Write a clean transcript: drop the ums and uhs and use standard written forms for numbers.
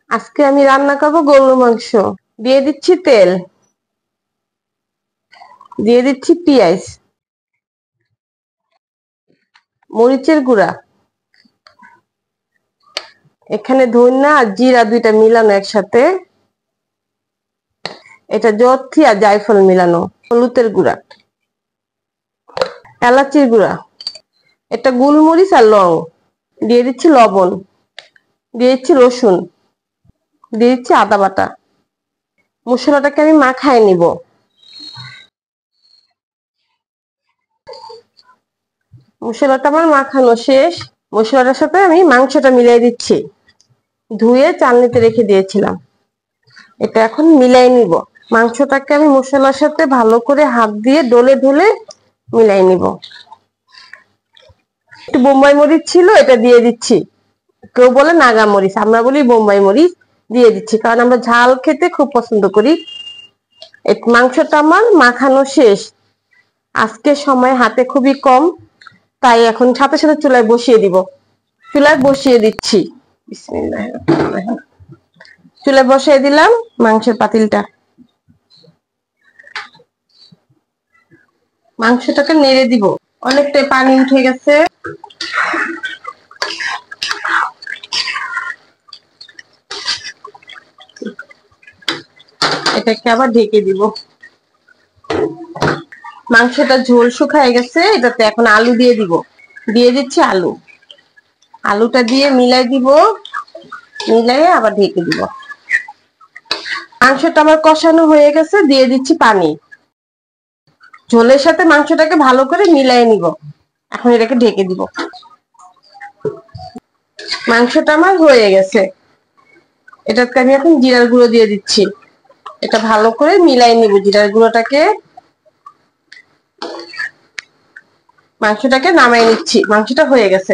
আজকে আমি রান্না করবো গরুর মাংস। দিয়ে দিচ্ছি তেল, দিয়ে দিচ্ছি পেঁয়াজ, মরিচের গুঁড়া, এখানে ধনিয়া আর জিরা দুইটা মিলানো একসাথে, এটা জর্থি আর জায়ফল মিলানো, হলুদের গুঁড়া, এলাচির গুঁড়া, এটা গোলমরিচ আর লং, দিয়ে দিচ্ছি লবণ, দিয়ে দিচ্ছি রসুন, দিয়ে দিচ্ছি আদা বাটা। মশলাটাকে আমি মাখায় নিব। মশলাটা আমার মাখানো শেষ। মশলাটার সাথে আমি মাংসটা মিলাই দিচ্ছি, ধুয়ে চালনিতে রেখে দিয়েছিলাম। এটা এখন মিলাই নিব। মাংসটাকে আমি মশলার সাথে ভালো করে হাত দিয়ে ডলে ঢলে মিলাই নিব। একটু বোম্বাই মরিচ ছিল, এটা দিয়ে দিচ্ছি। কেউ বলে নাগা মরিচ, আমরা বলি বোম্বাই মরিচ। দিয়ে দিচ্ছি কারণ আমরা ঝাল খেতে খুব পছন্দ করি। মাংসটা আমার মাখানো শেষ। আজকে সময় হাতে খুবই কম, তাই এখন সাথে সাথে চুলায় বসিয়ে দিব। চুলায় বসিয়ে দিচ্ছি। বিসমিল্লাহির রহমানির রহিম। চুলায় বসিয়ে দিলাম মাংসের পাতিলটা। মাংসটাকে নেড়ে দিব। অনেকটাই পানি উঠে গেছে। এটাকে আবার ঢেকে দিব। মাংসটা ঝোল শুকায় গেছে, এটাতে এখন আলু দিয়ে দিব। দিয়ে দিচ্ছি আলু। আলুটা দিয়ে মিলাই দিব, মিলাই আবার ঢেকে দিব। মাংসটা আমার কষানো হয়ে গেছে, দিয়ে দিচ্ছি পানি। ঝোলের সাথে মাংসটাকে ভালো করে মিলাই নিব। এখন এটাকে ঢেকে দিব। মাংসটা আমার হয়ে গেছে। এটাকে আমি এখন জিরার গুঁড়ো দিয়ে দিচ্ছি। এটা ভালো করে মিলাই নিব জিরার গুঁড়োটাকে। মাংসটাকে নামাই নিচ্ছি, মাংসটা হয়ে গেছে।